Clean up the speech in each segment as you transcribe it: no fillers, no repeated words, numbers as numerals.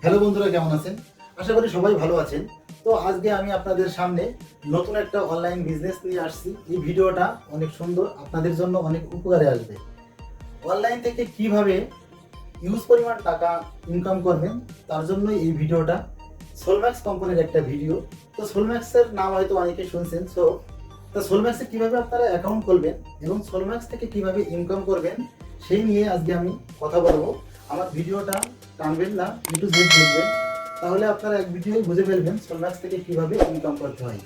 Hello বন্ধুরা, কেমন আছেন? আশা করি সবাই ভালো আছেন। তো আজকে আমি আপনাদের সামনে নতুন একটা অনলাইন বিজনেস নিয়ে আসছি। এই ভিডিওটা অনেক সুন্দর, আপনাদের জন্য অনেক উপকারে আসবে। অনলাইন থেকে কিভাবে ইউজ পরিমাণ টাকা ইনকাম করবেন তার জন্যই এই ভিডিওটা। সোলম্যাক্স কোম্পানির একটা ভিডিও। তো সোলম্যাক্সের নাম হয়তো অনেকে শুনছেন। তো সোলম্যাক্সে কিভাবে আপনারা অ্যাকাউন্ট খুলবেন এবং সোলম্যাক্স থেকে কিভাবে ইনকাম করবেন সেই নিয়ে আজকে আমি কথা বলবো। আমার ভিডিওটা টানবেন না, ইউটিউব দেখবেন, তাহলে আপনারা এক ভিডিওই বুঝে ফেলবেন সোলম্যাক্স থেকে কিভাবে ইনকাম করতে হয়।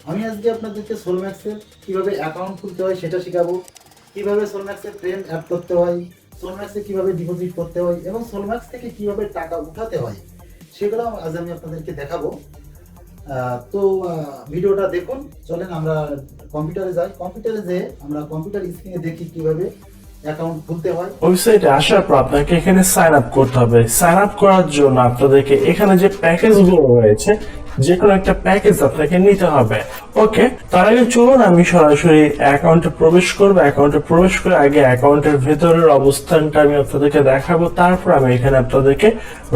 আমি আজকে আপনাদেরকে সোলম্যাক্সের কিভাবে অ্যাকাউন্ট খুলতে হয় সেটা শেখাবো, কিভাবে সোলম্যাক্সের ফ্রেন্ড অ্যাড করতে হয়, সোলম্যাক্সে কিভাবে ডিপোজিট করতে হয় এবং সোলম্যাক্স থেকে কিভাবে টাকা উঠাতে হয় সেগুলো আজ আমি আপনাদেরকে দেখাবো। তো ভিডিওটা দেখুন। চলেন আমরা কম্পিউটারে যাই। কম্পিউটারে যেয়ে আমরা কম্পিউটার স্ক্রিনে দেখি কিভাবে অ্যাকাউন্ট খুলতে হয়। ওয়েবসাইটে আসার পর আপনাকে এখানে সাইন আপ করতে হবে। সাইন আপ করার জন্য আপনাদেরকে এখানে যে প্যাকেজগুলো রয়েছে যে কোনো একটা প্যাকেজ আপনাকে নিতে হবে। ওকে, তার আগে চলুন আমি সরাসরি অ্যাকাউন্টে প্রবেশ করবো। অ্যাকাউন্টে প্রবেশ করে আগে অ্যাকাউন্টের ভেতরের অবস্থানটা আমি আপনাদেরকে দেখাবো, তারপর আমি এখানে আপনাদেরকে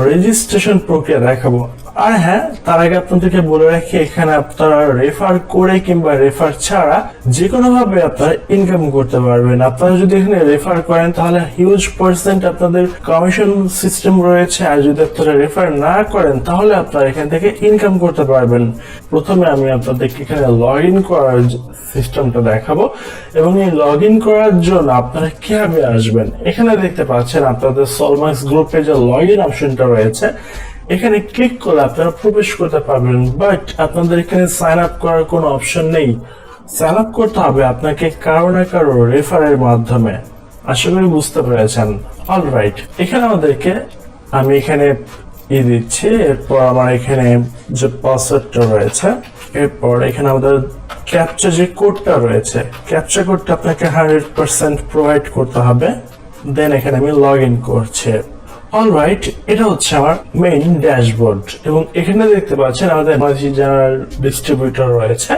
রেজিস্ট্রেশন প্রক্রিয়া দেখাবো। আর হ্যাঁ, তার আগে আপনাদেরকে বলে রাখি এখানে আপনারা রেফার করে কিংবা রেফার ছাড়া যে কোনো ভাবে আপনারা ইনকাম করতে পারবেন। আপনারা যদি এখানে রেফার করেন তাহলে হিউজ পার্সেন্ট আপনাদের কমিশন সিস্টেম রয়েছে, আর যদি আপনারা রেফার না করেন তাহলে আপনারা এখান থেকে ইনকাম করতে পারবেন। প্রথমে আমি আপনাদেরকে এখানে লগ ইন করার সিস্টেমটা দেখাবো এবং এই লগ ইন করার জন্য আপনারা কিভাবে আসবেন। এখানে দেখতে পাচ্ছেন আপনাদের সোলম্যাক্স গ্রুপে যে লগ ইন অপশনটা রয়েছে, এখানে ক্লিক করলে আপনারা প্রবেশ করতে পারবেন। বাট আপনাদের এখানে সাইন আপ করার কোনো অপশন নেই। সাইন আপ করতে হবে আপনাকে কারো না কারো রেফারের মাধ্যমে। আশা করি বুঝতে পেরেছেন। অলরাইট, এখানে আমাদেরকে আমি এখানে দিচ্ছি। এরপর আমার এখানে যে পাসওয়ার্ডটা রয়েছে, এরপর এখানে আমাদের ক্যাপচা যে কোডটা রয়েছে, ক্যাপচা কোডটা আপনাকে 100% প্রোভাইড করতে হবে। দেন এখানে আমি লগ ইন করছি। অলরাইট, এটা হচ্ছে আমার মেইন ড্যাশবোর্ড এবং এখানে দেখতে পাচ্ছেন আমাদের মাঝি যারা ডিস্ট্রিবিউটর রয়েছে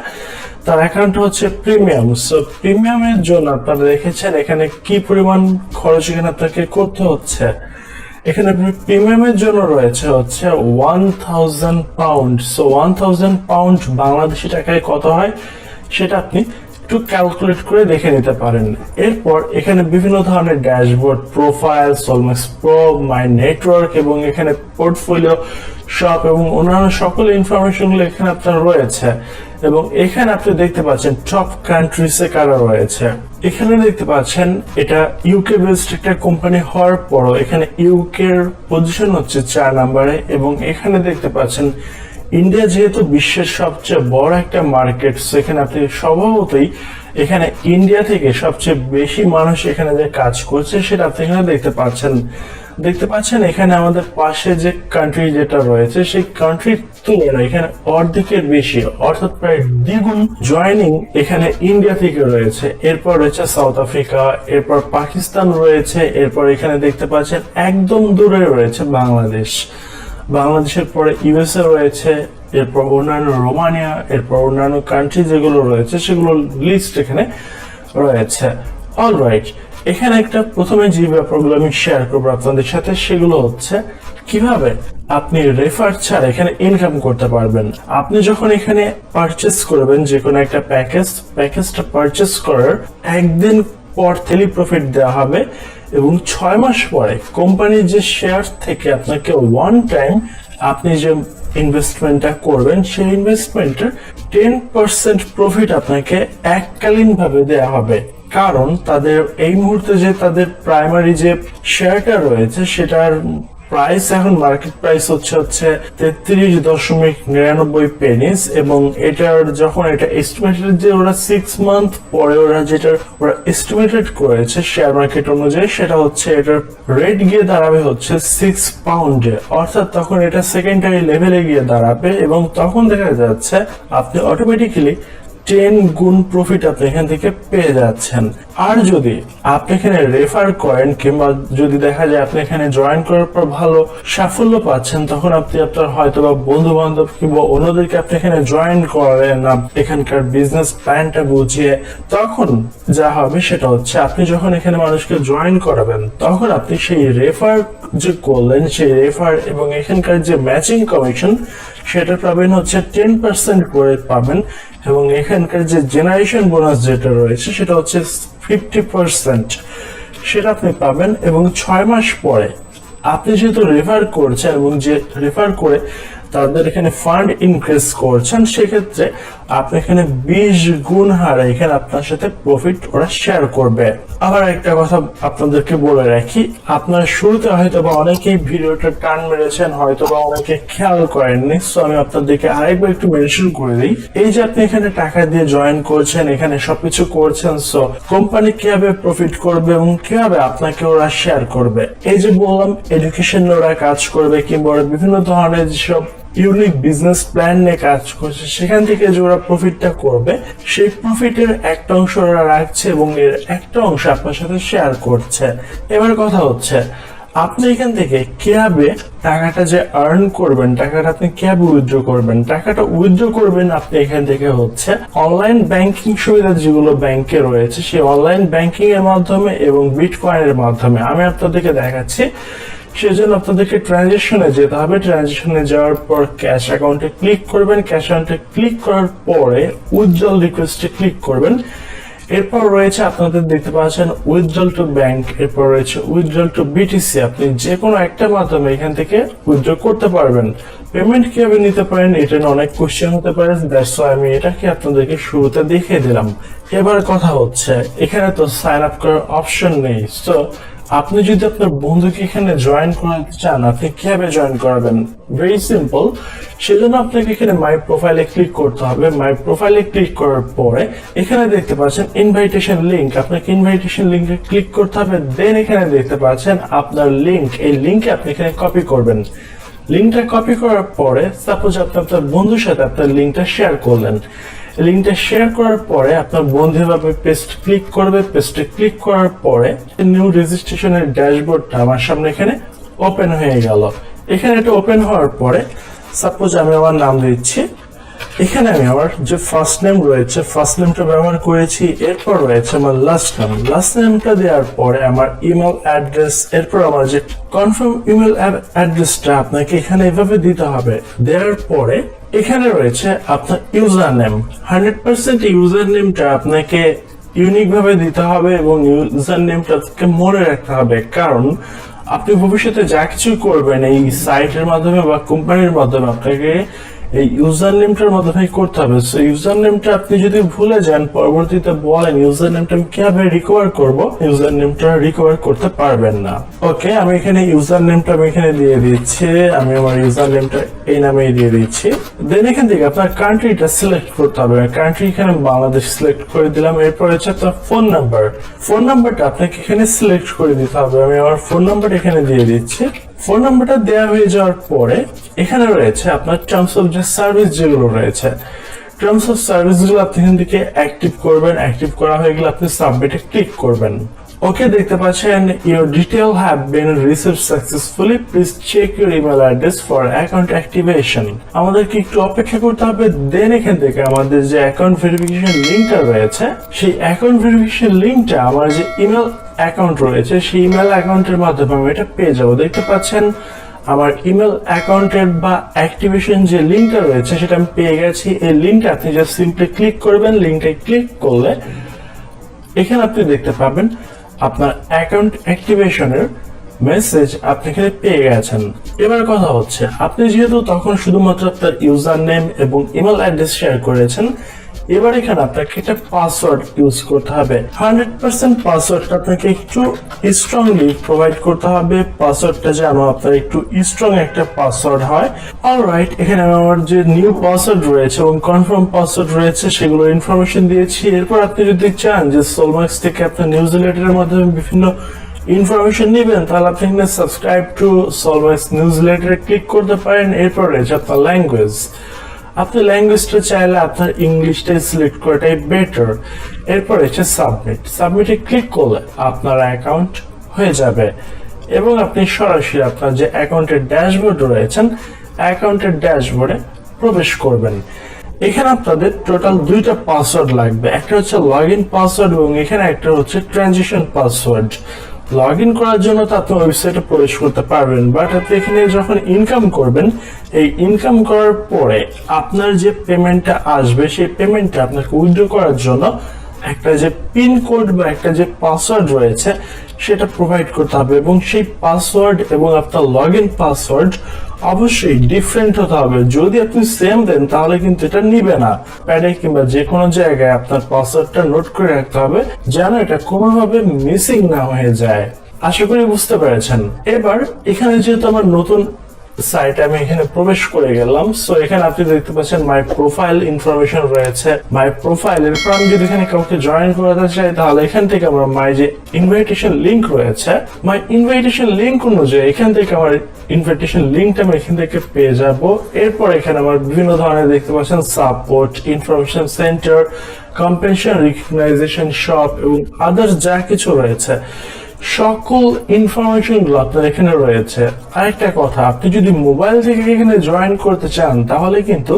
তার অ্যাকাউন্ট হচ্ছে প্রিমিয়াম। সো প্রিমিয়ামের জন্য আপনারা দেখেছেন এখানে কি পরিমাণ খরচ এখানে আপনাকে করতে হচ্ছে। এখানে প্রিমিয়ামের জন্য রয়েছে হচ্ছে 1000 পাউন্ড। সো 1000 পাউন্ড বাংলাদেশি টাকায় কত হয় সেটা আপনি একটু ক্যালকুলেট করে দেখে নিতে পারেন। এরপর এখানে বিভিন্ন ধরনের dashboard, profile, Solmax pro, my network এবং এখানে পোর্টফোলিও, শপ এবং অন্যান্য সকল ইনফরমেশনগুলো এখানে আপনার রয়েছে। এবং এখানে আপনি দেখতে পাচ্ছেন টপ কান্ট্রিজে কারা রয়েছে। এখানে দেখতে পাচ্ছেন এটা ইউকে বেসড একটা কোম্পানি হওয়ার পরও এখানে ইউকের পজিশন হচ্ছে 4 নম্বরে এবং এখানে দেখতে পাচ্ছেন ইন্ডিয়া যেহেতু বিশ্বের সবচেয়ে বড় একটা মার্কেট, সেখানে আপনি স্বভাবতই এখানে ইন্ডিয়া থেকে সবচেয়ে বেশি মানুষ এখানে যে কাজ করছে সেটা আপনি এখানে দেখতে পাচ্ছেন। এখানে আমাদের পাশে যে কান্ট্রি যেটা রয়েছে সেই কান্ট্রির তুলনায় এখানে অর্ধেকের বেশি, অর্থাৎ প্রায় দ্বিগুণ জয়েনিং এখানে ইন্ডিয়া থেকে রয়েছে। এরপর রয়েছে সাউথ আফ্রিকা, এরপর পাকিস্তান রয়েছে, এরপর এখানে দেখতে পাচ্ছেন একদম দূরে রয়েছে বাংলাদেশ। বাংলাদেশের পরে ইউএসএ রয়েছে, এরপর অন্যান্য রোমানিয়া, এরপর অন্যান্য কান্ট্রি যেগুলো রয়েছে সেগুলো লিস্ট এখানে রয়েছে। অলরাইট, এখানে একটা প্রথমে যে ব্যাপারগুলো আমি শেয়ার করবো আপনাদের সাথে সেগুলো হচ্ছে কিভাবে আপনি রেফার ছাড়া এখানে ইনকাম করতে পারবেন। আপনি যখন এখানে পারচেস করবেন যে কোনো একটা প্যাকেজটা পারচেস করার একদিন পর থেকে প্রফিট দেওয়া হবে এবং 6 মাস পরে কোম্পানির যে শেয়ার থেকে আপনাকে ওয়ান টাইম আপনি যে ইনভেস্টমেন্টটা করবেন সেই ইনভেস্টমেন্টের 10% প্রফিট আপনাকে এককালীন ভাবে দেওয়া হবে। কারণ তাদের এই মুহূর্তে যে তাদের প্রাইমারি যে শেয়ারটা রয়েছে সেটার প্রাইস এখন মার্কেট প্রাইস হচ্ছে 33.99 পেনিস এবং এটার যখন এটা এস্টিমেটেড যে ওরা 6 মান্থ পরে ওরা এস্টিমেটেড করেছে শেয়ার মার্কেট অনুযায়ী সেটা হচ্ছে এটার রেট গিয়ে দাঁড়াবে হচ্ছে 6 পাউন্ডে, অর্থাৎ তখন এটা সেকেন্ডারি লেভেলে গিয়ে দাঁড়াবে এবং তখন দেখা যাচ্ছে আপনি অটোমেটিক্যালি 10 গুণ প্রফিট আপনি এখান থেকে পেয়ে যাচ্ছেন। আর যদি আপনি এখানে রেফার করেন কিংবা যদি দেখা যায় আপনি এখানে জয়েন করার পর ভালো সাফল্য পাচ্ছেন, তখন আপনি আপনার হয়তো বা বন্ধু বান্ধব কিংবা অন্যদেরকে আপনি এখানে জয়েন করেন এখানকার বিজনেস প্ল্যানটা বুঝিয়ে, তখন যা হবে সেটা হচ্ছে আপনি যখন এখানে মানুষকে জয়েন করাবেন তখন আপনি সেই রেফার যে করলেন সেই রেফার এবং এখানকার যে ম্যাচিং কমিশন সেটা পাবেন হচ্ছে 10% করে পাবেন, এবং এখানকার যে জেনারেশন বোনাস যেটা রয়েছে সেটা হচ্ছে 50% সেটা আপনি পাবেন। এবং 6 মাস পরে আপনি যেহেতু রেফার করছেন এবং যে রেফার করে তাদের এখানে ফান্ড ইনক্রিজ করছেন, সেক্ষেত্রে আপনি এখানে 20 গুণ হারে এখানে আপনার সাথে প্রফিট ওরা শেয়ার করবে। আবার একটা কথা আপনাদেরকে বলে রাখি, আপনার শুরুতে হয়তো বা অনেকেই ভিডিওটা টান মেরেছেন, হয়তো বা অনেকে খেয়াল করেননি, সো আমি আপনাদেরকে আরেকবার একটু মেনশন করে দিই। এই যে আপনি এখানে টাকা দিয়ে জয়েন করছেন, এখানে সবকিছু করছেন, সো কোম্পানি কিভাবে প্রফিট করবে এবং কিভাবে আপনাকে ওরা শেয়ার করবে। এই যে বললাম এডুকেশন ওরা কাজ করবে কিংবা ওরা বিভিন্ন ধরনের যেসব ইউনিক বিজনেস প্ল্যান নিয়ে কাজ করছে, সেখান থেকে যে ওরা প্রফিটটা করবে সেই প্রফিটের একটা অংশ ওরা রাখছে এবং এর একটা অংশ আপনার সাথে শেয়ার করছে। এবার কথা হচ্ছে আপনি এখান থেকে কিভাবে টাকাটা যে আর্ন করবেন, টাকাটা আপনি কিভাবে উইথড্র করবেন। টাকাটা উইথড্র করবেন আপনি এখান থেকে হচ্ছে অনলাইন ব্যাংকিং সুবিধা যেগুলো ব্যাংকে রয়েছে সেই অনলাইন ব্যাংকিং এর মাধ্যমে এবং বিটকয়েনের মাধ্যমে। আমি আপনাদেরকে দেখাচ্ছি। সেজন্য আপনাদেরকে ট্রানজেকশনে যেতে হবে। ট্রানজেকশনে যাওয়ার পর ক্যাশ অ্যাকাউন্টে ক্লিক করবেন। ক্যাশ অ্যাকাউন্টে ক্লিক করার পরে উইথড্রল রিকোয়েস্টে ক্লিক করবেন। এরপর রয়েছে আপনাদের দেখতে পাচ্ছেন উইথড্রল টু ব্যাংক, এরপর রয়েছে উইথড্রল টু বিটিসি। আপনি যে কোনো একটা মাধ্যমে এখান থেকে উইথড্র করতে পারবেন। পেমেন্ট কিভাবে নিতে পারেন এটা নিয়ে অনেক কোশ্চেন হতে পারে, দ্যাটস ওয়াই আমি এটাকে আপনাদেরকে শুরুতে দেখিয়ে দিলাম। এবার কথা হচ্ছে এখানে তো সাইন আপ করার অপশন নেই, সো আপনি যদি আপনার বন্ধুকে এখানে জয়েন করাতে চান আপনি কিভাবে জয়েন করাবেন? Very simple. সেজন্য আপনাকে এখানে মাই প্রোফাইলে ক্লিক করতে হবে। মাই প্রোফাইলে ক্লিক করার পরে এখানে দেখতে পাচ্ছেন ইনভাইটেশন লিংক, আপনাকে ইনভাইটেশন লিংকে ক্লিক করতে হবে। দেন এখানে দেখতে পাচ্ছেন আপনার লিংক, এই লিংকে আপনি এখানে কপি করবেন। লিংকটা কপি করার পরে সাপোজ আপনি আপনার বন্ধুর সাথে আপনার লিংকটা শেয়ার করলেন। লিংকটা শেয়ার করার পরে আপনার বন্ধু এভাবে পেস্ট ক্লিক করবে। পেস্টে ক্লিক করার পরে নিউ রেজিস্ট্রেশনের ড্যাশবোর্ডটা আমার সামনে এখানে ওপেন হয়ে গেল। এখানে এটা ওপেন হওয়ার পরে সাপোজ আমি আমার নাম দিচ্ছি। এখানে আমি আমার যে ফার্স্ট নেম রয়েছে ফার্স্ট নেমটা ব্যবহার করেছি। এরপর রয়েছে আমার লাস্ট নেম, লাস্ট নেমটা দেওয়ার পরে আমার ইমেল অ্যাড্রেস, এরপর আমার যে কনফার্ম ইমেল অ্যাড্রেসটা আপনাকে এখানে এভাবে দিতে হবে। দেওয়ার পরে এখানে রয়েছে আপনার ইউজার নেম। 100% ইউজার নেমটা আপনাকে ইউনিক ভাবে দিতে হবে এবং ইউজার নেমটাকে মনে রাখতে হবে, কারণ আপনি ভবিষ্যতে যা কিছু করবেন এই সাইটের মাধ্যমে বা কোম্পানির মাধ্যমে আপনাকে এই ইউজার নেমটার মাধ্যমে করতে হবে। সো ইউজার নেমটা আপনি যদি ভুলে যান পরবর্তীতে বলেন ইউজার নেমটা আমি কিভাবে রিকভার করব, ইউজার নেমটা রিকভার করতে পারবেন না। ওকে, আমি এখানে ইউজার নেমটা আমি এখানে দিয়ে দিচ্ছি। আমি আমার ইউজার নেমটা এই নামেই দিয়ে দিচ্ছি। দেন এখান থেকে আপনার কান্ট্রিটা সিলেক্ট করতে হবে। কান্ট্রি এখানে বাংলাদেশ সিলেক্ট করে দিলাম। এরপর হচ্ছে আপনার ফোন নাম্বার, ফোন নাম্বারটা আপনাকে এখানে সিলেক্ট করে দিতে হবে। আমি আমার ফোন নাম্বারটা এখানে দিয়ে দিচ্ছি। ফোন নাম্বারটা দেওয়া হয়ে যাওয়ার পরে এখানে রয়েছে আপনার টার্মস অফ যে সার্ভিস যেগুলো রয়েছে, টার্মস অফ সার্ভিস গুলো আপনি এখান থেকে অ্যাক্টিভ করবেন। অ্যাক্টিভ করা হয়ে গেলে আপনি সাবমিটে ক্লিক করবেন। ওকে, দেখতে পাচ্ছেন your detail have been received successfully, please check your email address for account activation। আমাদেরকে একটু অপেক্ষা করতে হবে। দেন এখান থেকে আমাদের যে অ্যাকাউন্ট ভেরিফিকেশন লিংকটা রয়েছে সেই অ্যাকাউন্ট ভেরিফিকেশন লিংকটা আমার যে ইমেল অ্যাকাউন্ট রয়েছে সেই ইমেল অ্যাকাউন্টের মাধ্যমে আমি এটা পেয়ে যাবো। দেখতে পাচ্ছেন আমার ইমেল অ্যাকাউন্টের বা অ্যাক্টিভেশন যে লিংকটা রয়েছে সেটা আমি পেয়ে গেছি। এই লিংকটা আপনি জাস্ট সিম্পলি ক্লিক করবেন। লিংকটায় ক্লিক করলে এখানে আপনি দেখতে পাবেন আপনার অ্যাকাউন্ট অ্যাক্টিভেশনের মেসেজ আপনি এখানে পেয়ে গেছেন। এবার কথা হচ্ছে আপনি যেহেতু তখন শুধুমাত্র আপনার ইউজার নেম এবং ইমেল অ্যাড্রেস শেয়ার করেছেন, এবার এখানে আপনাকে একটা পাসওয়ার্ড ইউজ করতে হবে। 100% পাসওয়ার্ডটা আপনাকে একটু স্ট্রংলি প্রোভাইড করতে হবে। পাসওয়ার্ডটা যেন আপনার একটু স্ট্রং একটা পাসওয়ার্ড হয়। অলরাইট, এখানে আমার যে নিউ পাসওয়ার্ড রয়েছে এবং কনফার্ম পাসওয়ার্ড রয়েছে সেগুলোর ইনফরমেশন দিয়েছি। এরপর আপনি যদি চান যে সোলম্যাক্স থেকে আপনার নিউজ লেটারের মাধ্যমে বিভিন্ন ইনফরমেশন নেবেন তাহলে আপনি এখানে সাবস্ক্রাইব টু সোলম্যাক্স নিউজ লেটারে ক্লিক করতে পারেন। এরপর রয়েছে আপনার ল্যাঙ্গুয়েজ। আপনি ল্যাঙ্গুয়েজটা চাইলে আপনার ইংলিশটাই সিলেক্ট করাটাই বেটার। এরপর হচ্ছে সাবমিটে ক্লিক করলে আপনার অ্যাকাউন্ট হয়ে যাবে এবং আপনি সরাসরি আপনার যে অ্যাকাউন্টের ড্যাশবোর্ড রয়েছেন অ্যাকাউন্টের ড্যাশবোর্ডে প্রবেশ করবেন। এখানে আপনাদের টোটাল দুইটা পাসওয়ার্ড লাগবে, একটা হচ্ছে লগ ইন পাসওয়ার্ড এবং এখানে একটা হচ্ছে ট্রানজিশন পাসওয়ার্ড। লগ ইন করার জন্য তো আপনি ওয়েবসাইটে প্রবেশ করতে পারবেন, বাট আপনি এখানে যখন ইনকাম করবেন, এই ইনকাম করার পরে আপনার যে পেমেন্টটা আসবে সেই পেমেন্টটা আপনাকে উইথড্র করার জন্য একটা যে পিন কোড বা একটা যে পাসওয়ার্ড রয়েছে সেটা প্রোভাইড করতে হবে এবং সেই পাসওয়ার্ড এবং আপনার লগ ইন পাসওয়ার্ড অবশ্যই ডিফারেন্ট হতে হবে। যদি আপনি সেম দেন তাহলে কিন্তু এটা নিবে না। প্যাডে কিংবা যে কোনো জায়গায় আপনার পাসওয়ার্ডটা নোট করে রাখতে হবে যেন এটা কোনোভাবে মিসিং না হয়ে যায়। আশা করি বুঝতে পেরেছেন। এবার এখানে যেহেতু আমার নতুন সাইট, আমি এখানে প্রবেশ করে গেলাম। সো এখানে আপনি দেখতে পাচ্ছেন মাই প্রোফাইল ইনফরমেশন রয়েছে, মাই প্রোফাইল। এরপর আমি যদি এখানে কাউকে জয়েন করাতে চাই তাহলে এখান থেকে আমরা মাই যে ইনভাইটেশন লিংক রয়েছে, মাই ইনভাইটেশন লিংক অনুযায়ী এখান থেকে আমার ইনভাইটেশন লিংকটা আমি এখান থেকে পেয়ে যাব। এরপর এখানে আমার বিভিন্ন ধরনের দেখতে পাচ্ছেন support, information centre, compensation recognition shop এবং আদার্স যা কিছু রয়েছে সকল ইনফরমেশন গুলো আপনার এখানে রয়েছে। আরেকটা কথা, আপনি যদি মোবাইল থেকে এখানে জয়েন করতে চান তাহলে কিন্তু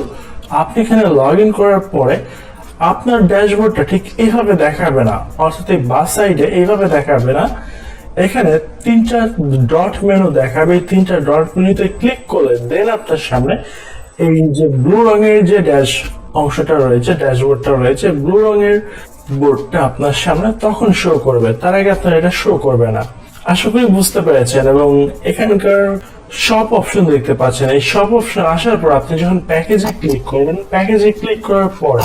আপনি এখানে লগ ইন করার পরে আপনার ড্যাশবোর্ডটা ঠিক এইভাবে দেখাবে না, অর্থাৎ এই বাস সাইডে এইভাবে দেখাবে না। এখানে তিনটা ডট মেনু দেখাবে, এই তিনটা ডট মেনুতে ক্লিক করলে দেন আপনার সামনে এই যে ব্লু রঙের যে ড্যাশ অংশটা রয়েছে, ড্যাশবোর্ডটা রয়েছে, ব্লু রঙের বোর্ডটা আপনার সামনে তখন শো করবে, তার আগে আপনার এটা শো করবে না। আশা করি বুঝতে পেরেছেন। এবং এখানকার শপ অপশন দেখতে পাচ্ছেন, এই শপ অপশন আসার পর আপনি যখন প্যাকেজে ক্লিক করবেন, প্যাকেজে ক্লিক করার পর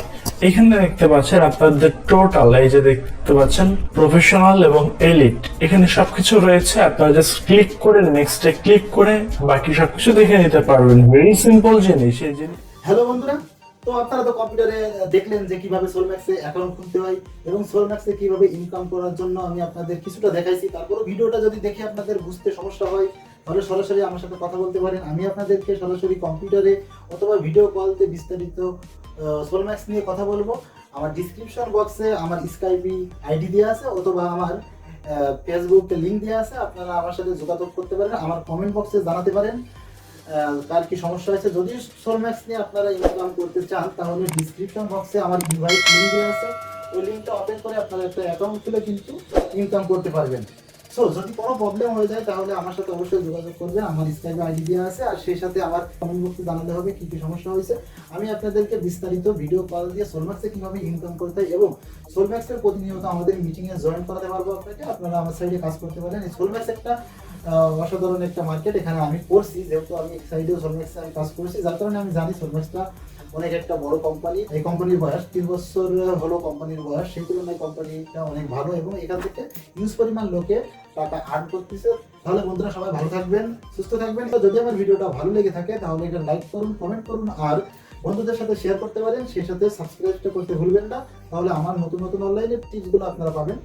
এখানে দেখতে পাচ্ছেন আপনাদের টোটাল, এই যে দেখতে পাচ্ছেন প্রফেশনাল এবং এলিট, এখানে সবকিছু রয়েছে। আপনারা জাস্ট ক্লিক করে নেক্সটে ক্লিক করে বাকি সবকিছু দেখে নিতে পারবেন। ভেরি সিম্পল জিনিস এই জিনিস। হ্যালো বন্ধুরা, তো আপনারা তো কম্পিউটারে দেখলেন যে কিভাবে সোলম্যাক্সে অ্যাকাউন্ট খুলতে হয় এবং সোলম্যাক্সে কিভাবে ইনকাম করার জন্য আমি আপনাদের কিছুটা দেখাইছি। তারপরে ভিডিওটা যদি দেখে আপনাদের বুঝতে সমস্যা হয় তাহলে সরাসরি আমার সাথে কথা বলতে পারেন। আমি আপনাদেরকে সরাসরি কম্পিউটারে অথবা ভিডিও কলতে বিস্তারিত সোলম্যাক্স নিয়ে কথা বলবো। আমার ডিসক্রিপশন বক্সে আমার স্কাইপি আইডি দেওয়া আছে অথবা আমার ফেসবুকে লিঙ্ক দেওয়া আছে, আপনারা আমার সাথে যোগাযোগ করতে পারেন। আমার কমেন্ট বক্সে জানাতে পারেন কার কি সমস্যা হয়েছে। যদি সোলম্যাক্স নিয়ে আপনারা ইনকাম করতে চান তাহলে ডিসক্রিপশন বক্সে আমার ইনভাইট লিঙ্ক দেওয়া আছে, ওই লিঙ্কটা ওপেন করে আপনারা একটা অ্যাকাউন্ট খুলে কিন্তু ইনকাম করতে পারবেন। সো যদি কোনো প্রবলেম হয়ে যায় তাহলে আমার সাথে অবশ্যই যোগাযোগ করবেন, আমার স্কাইপ আইডি দেওয়া আছে। আর সেই সাথে আমার কমেন্ট বক্সে জানাতে হবে কি কি সমস্যা হয়েছে। আমি আপনাদেরকে বিস্তারিত ভিডিও কল দিয়ে সোলম্যাক্সে কিভাবে ইনকাম করতে হয় এবং সোলম্যাক্সের প্রতিনিয়ত আমাদের মিটিংয়ে জয়েন করাতে পারবো আপনাকে। আপনারা আমার সাইডে কাজ করতে পারেন। এই সোলম্যাক্স একটা অসাধারণ একটা মার্কেট, এখানে আমি করছি, যেহেতু আমি এক সাইডেও সোলম্যাক্সে আমি কাজ করেছি, যার কারণে আমি জানি সোলম্যাক্সটা অনেক একটা বড় কোম্পানি। এই কোম্পানির বয়স 3 বছর হলো কোম্পানির বয়স, সেই তুলনায় কোম্পানিটা অনেক ভালো এবং এখান থেকে ইউজ পরিমাণ লোকে টাকা আর্ন করতেছে। তাহলে বন্ধুরা সবাই ভালো থাকবেন, সুস্থ থাকবেন। তো যদি আমার ভিডিওটা ভালো লেগে থাকে তাহলে এটা লাইক করুন, কমেন্ট করুন আর বন্ধুদের সাথে শেয়ার করতে পারেন। সেই সাথে সাবস্ক্রাইবটা করতে ভুলবেন না, তাহলে আমার নতুন নতুন অনলাইনের টিপসগুলো আপনারা পাবেন।